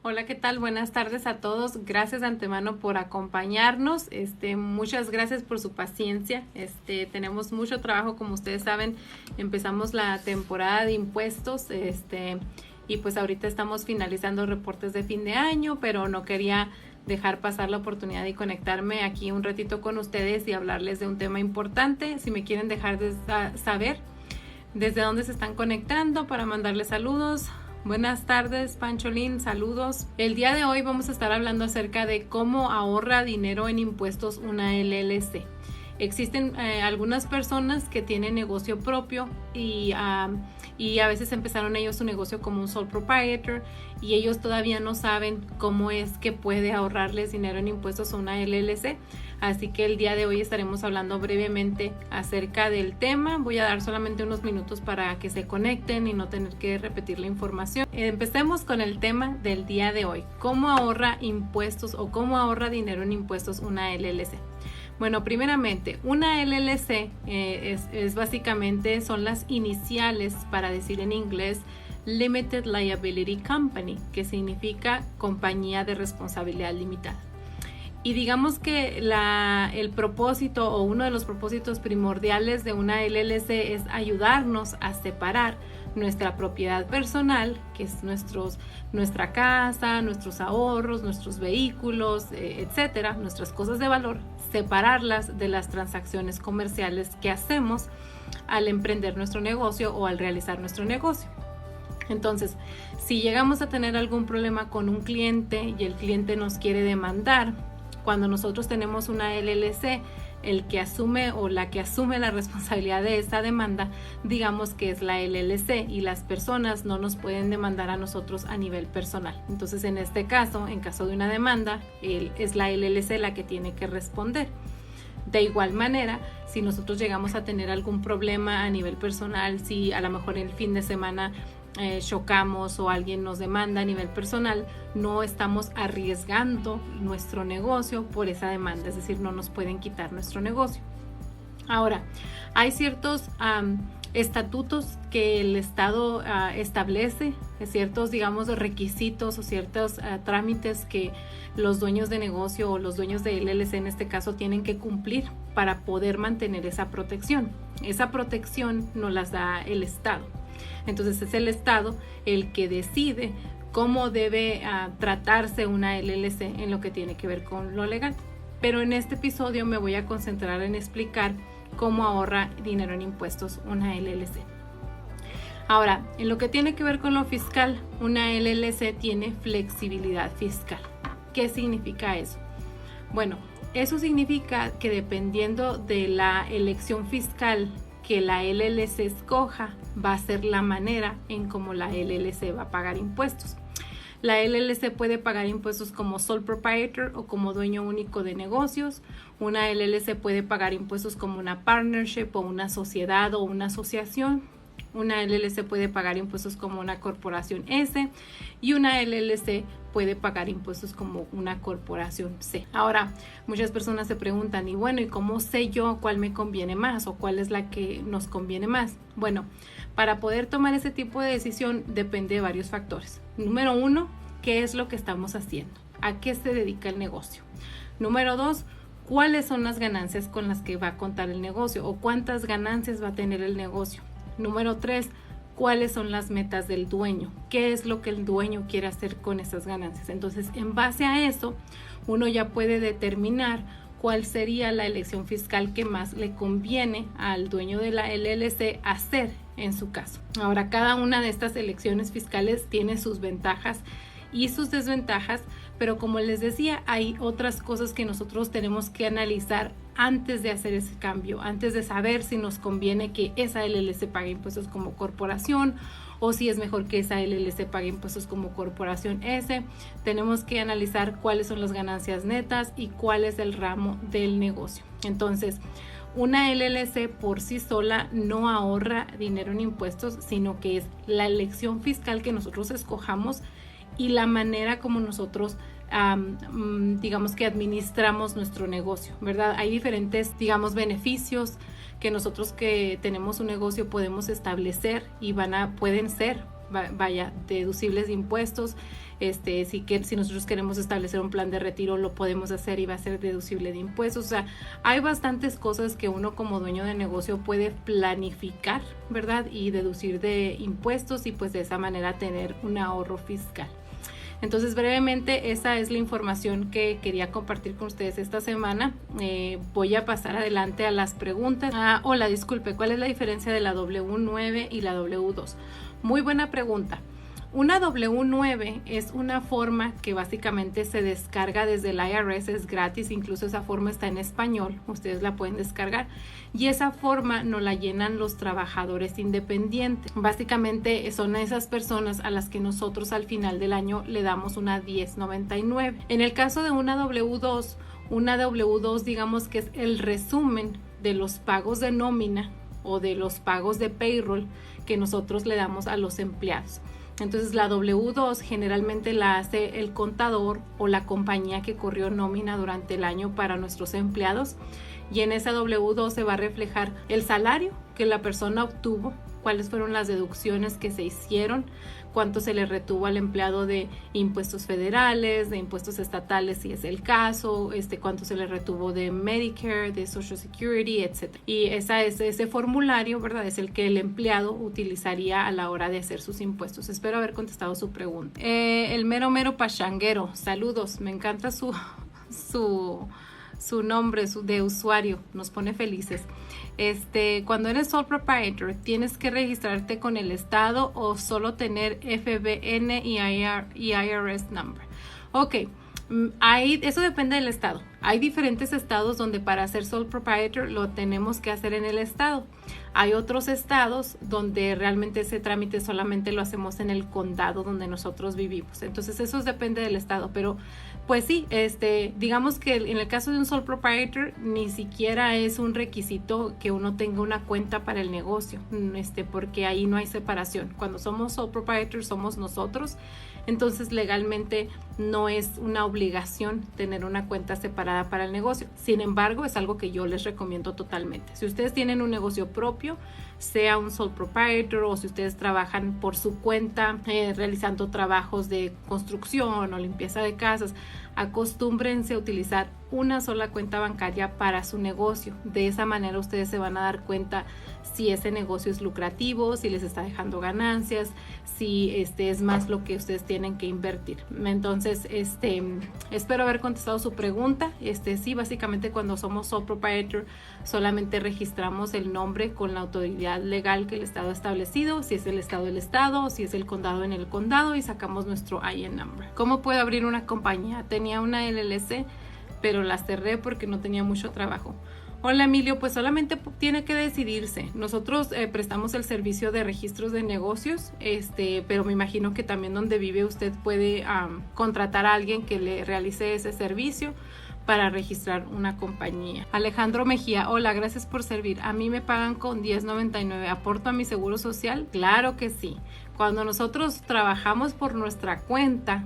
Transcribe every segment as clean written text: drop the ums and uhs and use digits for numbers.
Hola, ¿qué tal? Buenas tardes a todos. Gracias de antemano por acompañarnos. Muchas gracias por su paciencia. Tenemos mucho trabajo, como ustedes saben. Empezamos la temporada de impuestos, y pues ahorita estamos finalizando reportes de fin de año, pero no quería dejar pasar la oportunidad de conectarme aquí un ratito con ustedes y hablarles de un tema importante. Si me quieren dejar de saber desde dónde se están conectando para mandarles saludos. Buenas tardes, Pancholín, saludos. El día de hoy vamos a estar hablando acerca de cómo ahorra dinero en impuestos una LLC. Existen algunas personas que tienen negocio propio y a veces empezaron ellos su negocio como un sole proprietor y ellos todavía no saben cómo es que puede ahorrarles dinero en impuestos a una LLC. Así que el día de hoy estaremos hablando brevemente acerca del tema. Voy a dar solamente unos minutos para que se conecten y no tener que repetir la información. Empecemos con el tema del día de hoy. ¿Cómo ahorra impuestos o cómo ahorra dinero en impuestos una LLC? Bueno, primeramente, una LLC es básicamente, son las iniciales para decir en inglés Limited Liability Company, que significa compañía de responsabilidad limitada. Y digamos que el propósito o uno de los propósitos primordiales de una LLC es ayudarnos a separar nuestra propiedad personal, que es nuestra casa, nuestros ahorros, nuestros vehículos, etcétera, nuestras cosas de valor, separarlas de las transacciones comerciales que hacemos al emprender nuestro negocio o al realizar nuestro negocio. Entonces, si llegamos a tener algún problema con un cliente y el cliente nos quiere demandar, cuando nosotros tenemos una LLC, el que asume o la que asume la responsabilidad de esta demanda, digamos que es la LLC, y las personas no nos pueden demandar a nosotros a nivel personal. Entonces, en este caso, en caso de una demanda, es la LLC la que tiene que responder. De igual manera, si nosotros llegamos a tener algún problema a nivel personal, si a lo mejor el fin de semana chocamos o alguien nos demanda a nivel personal, no estamos arriesgando nuestro negocio por esa demanda, es decir, no nos pueden quitar nuestro negocio. Ahora, hay ciertos estatutos que el Estado establece, ciertos, digamos, requisitos o ciertos trámites que los dueños de negocio o los dueños de LLC en este caso tienen que cumplir para poder mantener esa protección. Esa protección nos las da el Estado. Entonces es el Estado el que decide cómo debe tratarse una LLC en lo que tiene que ver con lo legal. Pero en este episodio me voy a concentrar en explicar cómo ahorra dinero en impuestos una LLC. Ahora, en lo que tiene que ver con lo fiscal, una LLC tiene flexibilidad fiscal. ¿Qué significa eso? Bueno, eso significa que dependiendo de la elección fiscal que la LLC escoja, va a ser la manera en cómo la LLC va a pagar impuestos. La LLC puede pagar impuestos como sole proprietor o como dueño único de negocios. Una LLC puede pagar impuestos como una partnership o una sociedad o una asociación. Una LLC puede pagar impuestos como una corporación S y una LLC puede pagar impuestos como una corporación C. Ahora, muchas personas se preguntan, y bueno, ¿y cómo sé yo cuál me conviene más o cuál es la que nos conviene más? Bueno, para poder tomar ese tipo de decisión depende de varios factores. Número 1, ¿qué es lo que estamos haciendo? ¿A qué se dedica el negocio? Número 2, ¿cuáles son las ganancias con las que va a contar el negocio o cuántas ganancias va a tener el negocio? Número 3, ¿cuáles son las metas del dueño? ¿Qué es lo que el dueño quiere hacer con esas ganancias? Entonces, en base a eso, uno ya puede determinar cuál sería la elección fiscal que más le conviene al dueño de la LLC hacer en su caso. Ahora, cada una de estas elecciones fiscales tiene sus ventajas y sus desventajas, pero como les decía, hay otras cosas que nosotros tenemos que analizar antes de hacer ese cambio, antes de saber si nos conviene que esa LLC pague impuestos como corporación o si es mejor que esa LLC pague impuestos como corporación S. Tenemos que analizar cuáles son las ganancias netas y cuál es el ramo del negocio. Entonces, una LLC por sí sola no ahorra dinero en impuestos, sino que es la elección fiscal que nosotros escojamos y la manera como nosotros digamos que administramos nuestro negocio, ¿verdad? Hay diferentes, digamos, beneficios que nosotros que tenemos un negocio podemos establecer y pueden ser, deducibles de impuestos. si nosotros queremos establecer un plan de retiro, lo podemos hacer y va a ser deducible de impuestos. O sea, hay bastantes cosas que uno como dueño de negocio puede planificar, ¿verdad? Y deducir de impuestos y pues de esa manera tener un ahorro fiscal. Entonces, brevemente, esa es la información que quería compartir con ustedes esta semana. Voy a pasar adelante a las preguntas. Hola, disculpe, ¿cuál es la diferencia de la W9 y la W2? Muy buena pregunta. Una W9 es una forma que básicamente se descarga desde el IRS, es gratis, incluso esa forma está en español, ustedes la pueden descargar, y esa forma nos la llenan los trabajadores independientes. Básicamente son esas personas a las que nosotros al final del año le damos una 1099. En el caso de una W2 digamos que es el resumen de los pagos de nómina o de los pagos de payroll que nosotros le damos a los empleados. Entonces la W2 generalmente la hace el contador o la compañía que corrió nómina durante el año para nuestros empleados, y en esa W2 se va a reflejar el salario que la persona obtuvo, cuáles fueron las deducciones que se hicieron, cuánto se le retuvo al empleado de impuestos federales, de impuestos estatales si es el caso, cuánto se le retuvo de Medicare, de Social Security, etc. Y ese formulario, ¿verdad? Es el que el empleado utilizaría a la hora de hacer sus impuestos. Espero haber contestado su pregunta. El mero pachanguero, saludos, me encanta su nombre de usuario, nos pone felices. Cuando eres sole proprietor, ¿tienes que registrarte con el estado o solo tener FBN y IRS number? Ok, eso depende del estado. Hay diferentes estados donde para ser sole proprietor lo tenemos que hacer en el estado. Hay otros estados donde realmente ese trámite solamente lo hacemos en el condado donde nosotros vivimos. Entonces eso depende del estado, pero pues sí, digamos que en el caso de un sole proprietor ni siquiera es un requisito que uno tenga una cuenta para el negocio, porque ahí no hay separación. Cuando somos sole proprietor somos nosotros, entonces legalmente no es una obligación tener una cuenta separada para el negocio. Sin embargo, es algo que yo les recomiendo totalmente. Si ustedes tienen un negocio propio, sea un sole proprietor o si ustedes trabajan por su cuenta realizando trabajos de construcción o limpieza de casas, acostúmbrense a utilizar una sola cuenta bancaria para su negocio. De esa manera ustedes se van a dar cuenta si ese negocio es lucrativo, si les está dejando ganancias, si es más lo que ustedes tienen que invertir. Entonces, espero haber contestado su pregunta. Sí, básicamente cuando somos sole proprietor solamente registramos el nombre con la autoridad legal que el estado ha establecido, si es el estado del estado, o si es el condado en el condado, y sacamos nuestro IN number. ¿Cómo puedo abrir una compañía? Tenía una LLC, pero la cerré porque no tenía mucho trabajo. Hola Emilio, pues solamente tiene que decidirse. Nosotros prestamos el servicio de registros de negocios, pero me imagino que también donde vive usted puede contratar a alguien que le realice ese servicio para registrar una compañía. Alejandro Mejía, hola, gracias por servir. A mí me pagan con $10.99. ¿Aporto a mi seguro social? Claro que sí. Cuando nosotros trabajamos por nuestra cuenta,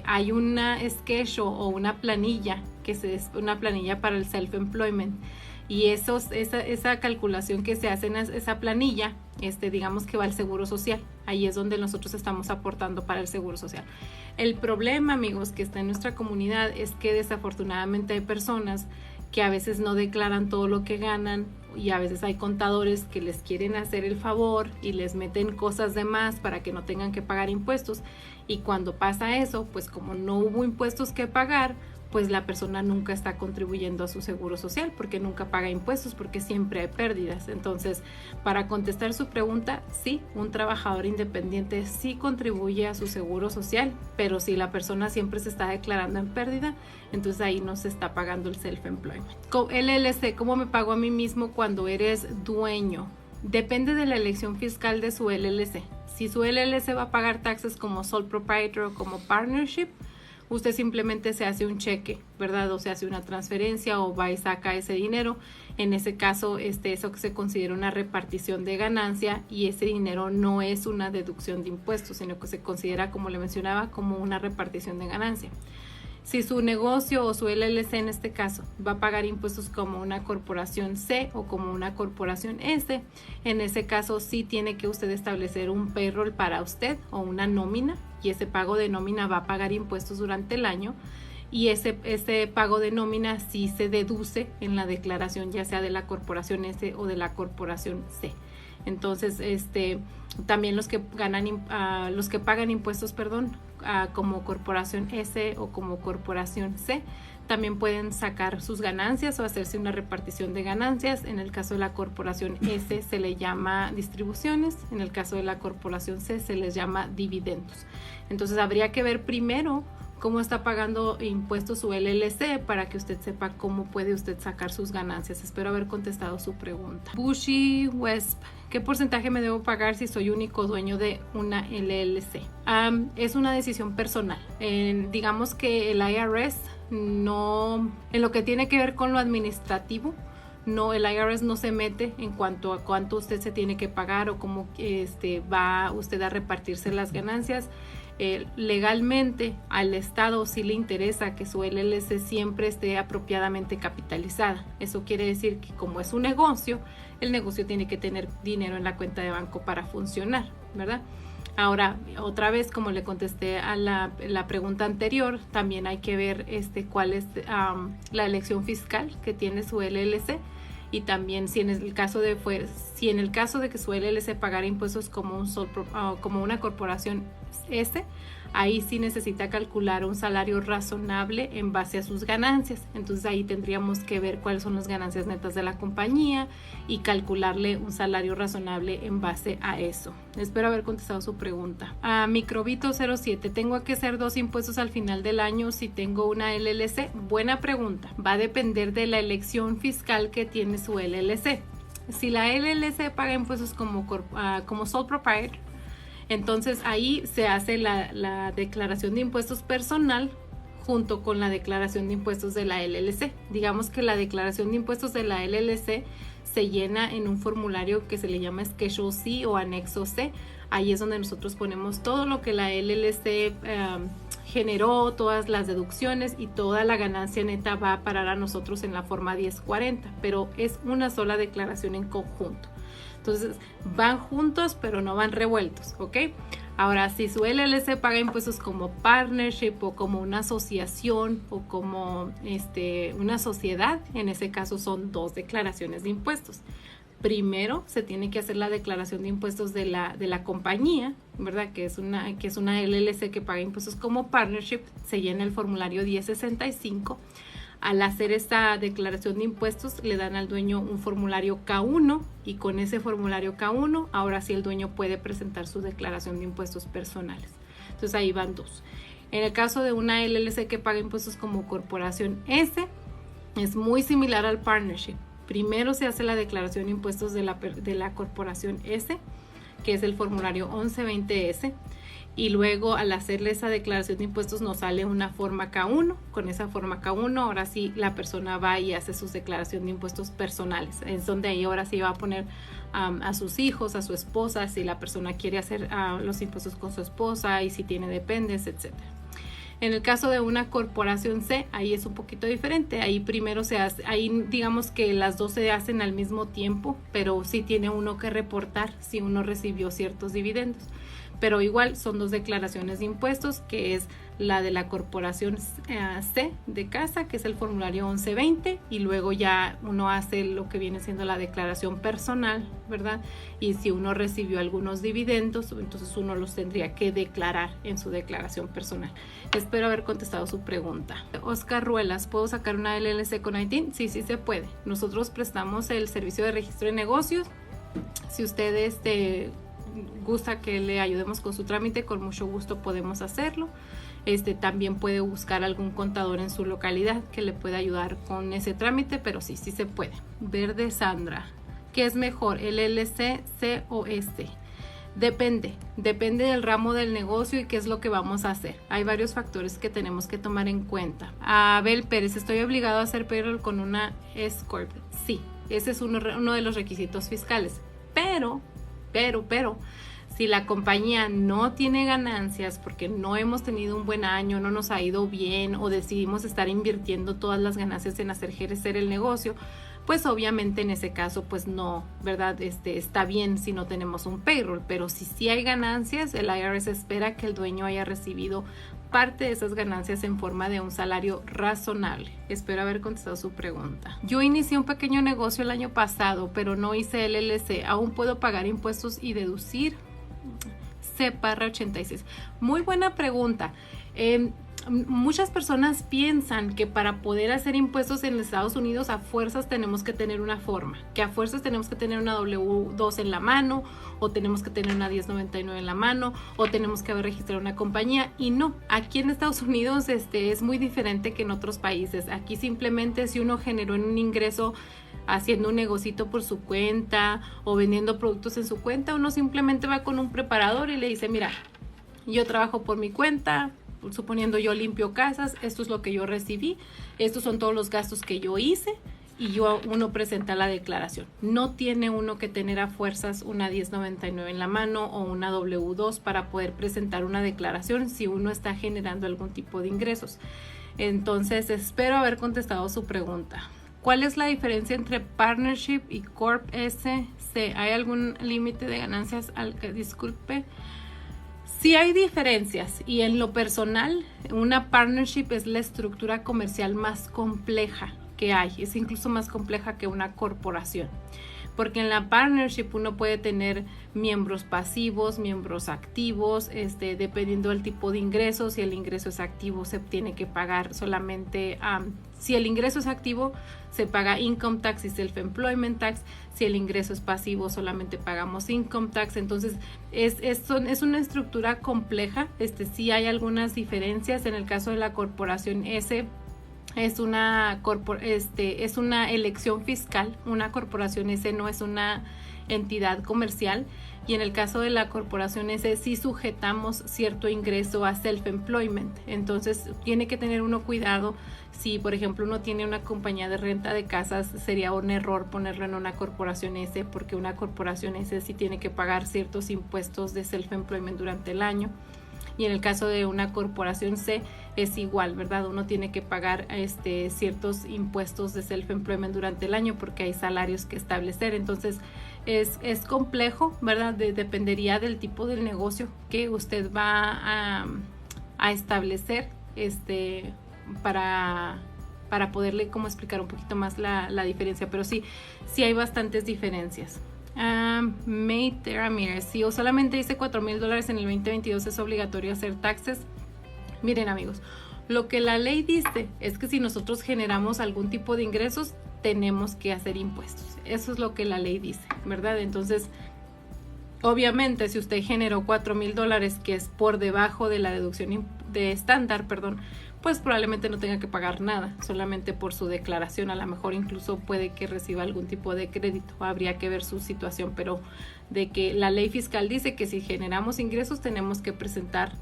hay una schedule o una planilla, que es una planilla para el self-employment. Y esa calculación que se hace en esa planilla, digamos que va al seguro social. Ahí es donde nosotros estamos aportando para el seguro social. El problema, amigos, que está en nuestra comunidad es que desafortunadamente hay personas que a veces no declaran todo lo que ganan, y a veces hay contadores que les quieren hacer el favor y les meten cosas de más para que no tengan que pagar impuestos. Y cuando pasa eso, pues como no hubo impuestos que pagar, pues la persona nunca está contribuyendo a su seguro social porque nunca paga impuestos, porque siempre hay pérdidas. Entonces, para contestar su pregunta, sí, un trabajador independiente sí contribuye a su seguro social, pero si la persona siempre se está declarando en pérdida, entonces ahí no se está pagando el self-employment. LLC, ¿cómo me pago a mí mismo cuando eres dueño? Depende de la elección fiscal de su LLC. Si su LLC va a pagar taxes como sole proprietor o como partnership, usted simplemente se hace un cheque, ¿verdad? O se hace una transferencia o va y saca ese dinero. En ese caso, eso que se considera una repartición de ganancia, y ese dinero no es una deducción de impuestos, sino que se considera, como le mencionaba, como una repartición de ganancia. Si su negocio o su LLC en este caso va a pagar impuestos como una corporación C o como una corporación S, en ese caso sí tiene que usted establecer un payroll para usted o una nómina, y ese pago de nómina va a pagar impuestos durante el año, y ese pago de nómina sí se deduce en la declaración, ya sea de la corporación S o de la corporación C. Entonces, también los que pagan impuestos, como corporación S o como corporación C, también pueden sacar sus ganancias o hacerse una repartición de ganancias. En el caso de la corporación S se le llama distribuciones, en el caso de la corporación C se les llama dividendos. Entonces habría que ver primero cómo está pagando impuestos su LLC para que usted sepa cómo puede usted sacar sus ganancias. Espero haber contestado su pregunta. Bushy Wesp, ¿qué porcentaje me debo pagar si soy único dueño de una LLC? Es una decisión personal. Digamos que el IRS no, en lo que tiene que ver con lo administrativo, no, el IRS no se mete en cuanto a cuánto usted se tiene que pagar o cómo va usted a repartirse las ganancias. Legalmente al Estado sí le interesa que su LLC siempre esté apropiadamente capitalizada. Eso quiere decir que como es un negocio, el negocio tiene que tener dinero en la cuenta de banco para funcionar, ¿verdad? Ahora, otra vez, como le contesté a la pregunta anterior, también hay que ver cuál es la elección fiscal que tiene su LLC, y también si en el caso de que su LLC pagara impuestos como como una corporación S, ahí sí necesita calcular un salario razonable en base a sus ganancias. Entonces ahí tendríamos que ver cuáles son las ganancias netas de la compañía y calcularle un salario razonable en base a eso. Espero haber contestado su pregunta. Microbito07, ¿tengo que hacer 2 impuestos al final del año si tengo una LLC? Buena pregunta. Va a depender de la elección fiscal que tiene su LLC. Si la LLC paga impuestos como sole proprietor, entonces ahí se hace la declaración de impuestos personal junto con la declaración de impuestos de la LLC. Digamos que la declaración de impuestos de la LLC se llena en un formulario que se le llama Schedule C o Anexo C. Ahí es donde nosotros ponemos todo lo que la LLC generó, todas las deducciones, y toda la ganancia neta va a parar a nosotros en la forma 1040, pero es una sola declaración en conjunto. Entonces van juntos pero no van revueltos, ¿ok? Ahora, si su LLC paga impuestos como partnership o como una asociación o como una sociedad, en ese caso son 2 declaraciones de impuestos. Primero se tiene que hacer la declaración de impuestos de la compañía, ¿verdad? Que es una LLC que paga impuestos como partnership. Se llena el formulario 1065. Al hacer esta declaración de impuestos le dan al dueño un formulario K1, y con ese formulario K1 ahora sí el dueño puede presentar su declaración de impuestos personales. Entonces ahí van 2. En el caso de una LLC que paga impuestos como corporación S, es muy similar al partnership. Primero se hace la declaración de impuestos de la corporación S, que es el formulario 1120S. Y luego al hacerle esa declaración de impuestos nos sale una forma K1. Con esa forma K1 ahora sí la persona va y hace su declaración de impuestos personales. Es donde ahí ahora sí va a poner a sus hijos, a su esposa, si la persona quiere hacer los impuestos con su esposa y si tiene dependes, etc. En el caso de una corporación C, ahí es un poquito diferente. Ahí primero se hace, ahí digamos que las 2 se hacen al mismo tiempo, pero sí tiene uno que reportar si uno recibió ciertos dividendos. Pero igual son 2 declaraciones de impuestos, que es la de la corporación C de casa, que es el formulario 1120, y luego ya uno hace lo que viene siendo la declaración personal, ¿verdad? Y si uno recibió algunos dividendos, entonces uno los tendría que declarar en su declaración personal. Espero haber contestado su pregunta. Oscar Ruelas, ¿puedo sacar una LLC con ITIN? Sí, sí se puede. Nosotros prestamos el servicio de registro de negocios. Si ustedes gusta que le ayudemos con su trámite, con mucho gusto podemos hacerlo. También puede buscar algún contador en su localidad que le pueda ayudar con ese trámite, pero sí se puede. Verde Sandra, ¿qué es mejor, LLC, C o S? Depende del ramo del negocio y qué es lo que vamos a hacer. Hay varios factores que tenemos que tomar en cuenta. Abel Pérez, ¿estoy obligado a hacer payroll con una S Corp? Sí, ese es uno de los requisitos fiscales, pero Si la compañía no tiene ganancias porque no hemos tenido un buen año, no nos ha ido bien o decidimos estar invirtiendo todas las ganancias en hacer crecer el negocio, pues obviamente en ese caso pues no, ¿verdad? Está bien si no tenemos un payroll, pero si sí hay ganancias, el IRS espera que el dueño haya recibido parte de esas ganancias en forma de un salario razonable. Espero haber contestado su pregunta. Yo inicié un pequeño negocio el año pasado, pero no hice LLC. ¿Aún puedo pagar impuestos y deducir? C/86. Muy buena pregunta. Muchas personas piensan que para poder hacer impuestos en Estados Unidos a fuerzas tenemos que tener una forma, que a fuerzas tenemos que tener una W2 en la mano, o tenemos que tener una 1099 en la mano, o tenemos que haber registrado una compañía, y no, aquí en Estados Unidos es muy diferente que en otros países. Aquí simplemente si uno generó un ingreso haciendo un negocito por su cuenta o vendiendo productos en su cuenta, uno simplemente va con un preparador y le dice, mira, yo trabajo por mi cuenta, suponiendo yo limpio casas, esto es lo que yo recibí, estos son todos los gastos que yo hice, y uno presenta la declaración. No tiene uno que tener a fuerzas una 1099 en la mano o una W2 para poder presentar una declaración si uno está generando algún tipo de ingresos. Entonces espero haber contestado su pregunta. ¿Cuál es la diferencia entre Partnership y Corp SC? ¿Hay algún límite de ganancias al que disculpe? Sí hay diferencias, y en lo personal, una partnership es la estructura comercial más compleja que hay. Es incluso más compleja que una corporación. Porque en la partnership uno puede tener miembros pasivos, miembros activos, dependiendo del tipo de ingresos. Si el ingreso es activo, se tiene que pagar solamente, si el ingreso es activo, se paga income tax y self-employment tax. Si el ingreso es pasivo, solamente pagamos income tax. Entonces, es una estructura compleja. Sí hay algunas diferencias. En el caso de la corporación S, es una elección fiscal. Una corporación S no es una entidad comercial, y en el caso de la corporación S sí sujetamos cierto ingreso a self-employment. Entonces tiene que tener uno cuidado. Si por ejemplo uno tiene una compañía de renta de casas, sería un error ponerlo en una corporación S, porque una corporación S sí tiene que pagar ciertos impuestos de self-employment durante el año. Y en el caso de una corporación C es igual, ¿verdad? Uno tiene que pagar ciertos impuestos de self-employment durante el año, porque hay salarios que establecer. Entonces es complejo, ¿verdad? Dependería del tipo del negocio que usted va a establecer para poderle como explicar un poquito más la diferencia. Pero sí hay bastantes diferencias. Mate Ramírez, si yo solamente hice $4,000 en el 2022, ¿es obligatorio hacer taxes? Miren amigos, lo que la ley dice es que si nosotros generamos algún tipo de ingresos, tenemos que hacer impuestos. Eso es lo que la ley dice, ¿verdad? Entonces, obviamente, si usted generó $4,000, que es por debajo de la deducción de estándar, pues probablemente no tenga que pagar nada, solamente por su declaración. A lo mejor incluso puede que reciba algún tipo de crédito, habría que ver su situación, pero de que la ley fiscal dice que si generamos ingresos tenemos que presentar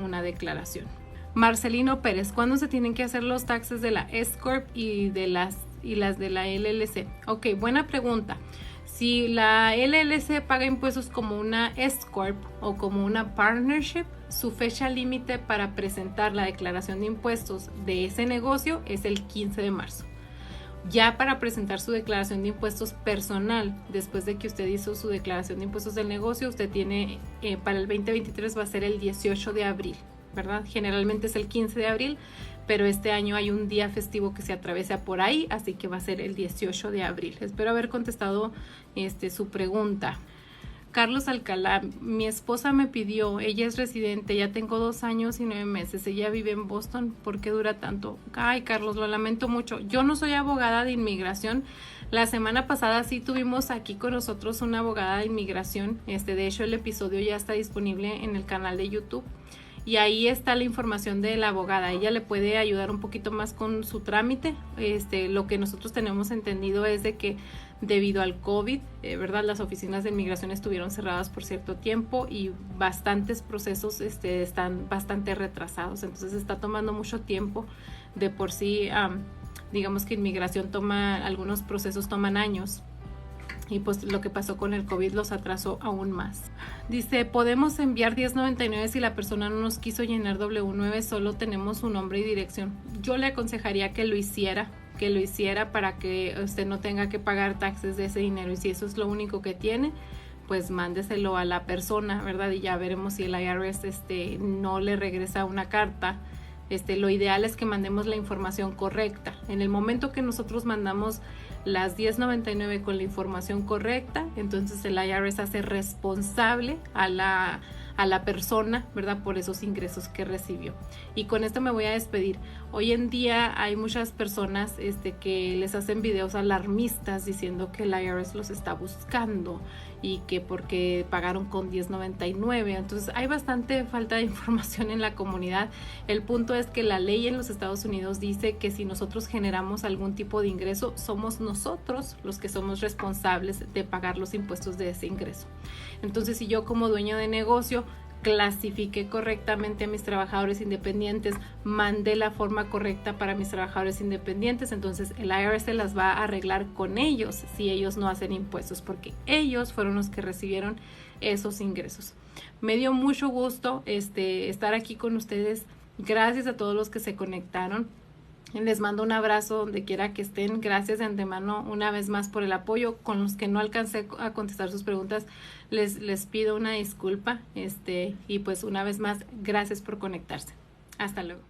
una declaración. Marcelino Pérez, ¿cuándo se tienen que hacer los taxes de la S-Corp y las de la LLC? Ok, buena pregunta. Si la LLC paga impuestos como una S-Corp o como una Partnership, su fecha límite para presentar la declaración de impuestos de ese negocio es el 15 de marzo. Ya para presentar su declaración de impuestos personal, después de que usted hizo su declaración de impuestos del negocio, usted tiene, para el 2023 va a ser el 18 de abril, ¿verdad? Generalmente es el 15 de abril, pero este año hay un día festivo que se atraviesa por ahí, así que va a ser el 18 de abril. Espero haber contestado su pregunta. Carlos Alcalá, mi esposa me pidió, ella es residente, ya tengo 2 años y 9 meses, ella vive en Boston, ¿por qué dura tanto? Ay, Carlos, lo lamento mucho. Yo no soy abogada de inmigración. La semana pasada sí tuvimos aquí con nosotros una abogada de inmigración. De hecho, el episodio ya está disponible en el canal de YouTube. Y ahí está la información de la abogada. Ella le puede ayudar un poquito más con su trámite. Lo que nosotros tenemos entendido es de que debido al COVID, ¿verdad? Las oficinas de inmigración estuvieron cerradas por cierto tiempo y bastantes procesos están bastante retrasados. Entonces está tomando mucho tiempo. De por sí, digamos que inmigración algunos procesos toman años. y pues lo que pasó con el COVID los atrasó aún más. Dice, podemos enviar 1099 si la persona no nos quiso llenar W9, solo tenemos su nombre y dirección. Yo le aconsejaría que lo hiciera para que usted no tenga que pagar taxes de ese dinero, y si eso es lo único que tiene, pues mándeselo a la persona, ¿verdad? Y ya veremos si el IRS no le regresa una carta. Lo ideal es que mandemos la información correcta. En el momento que nosotros mandamos las 1099 con la información correcta, entonces el IRS hace responsable a la persona, ¿verdad? Por esos ingresos que recibió. Y con esto me voy a despedir. Hoy en día hay muchas personas que les hacen videos alarmistas diciendo que el IRS los está buscando y que porque pagaron con 1099. Entonces hay bastante falta de información en la comunidad. El punto es que la ley en los Estados Unidos dice que si nosotros generamos algún tipo de ingreso, somos nosotros los que somos responsables de pagar los impuestos de ese ingreso. Entonces, si yo como dueño de negocio clasifiqué correctamente a mis trabajadores independientes, mandé la forma correcta para mis trabajadores independientes, entonces el IRS se las va a arreglar con ellos si ellos no hacen impuestos, porque ellos fueron los que recibieron esos ingresos. Me dio mucho gusto estar aquí con ustedes. Gracias a todos los que se conectaron. Les mando un abrazo donde quiera que estén. Gracias de antemano una vez más por el apoyo. Con los que no alcancé a contestar sus preguntas, les pido una disculpa. Y pues una vez más, gracias por conectarse. Hasta luego.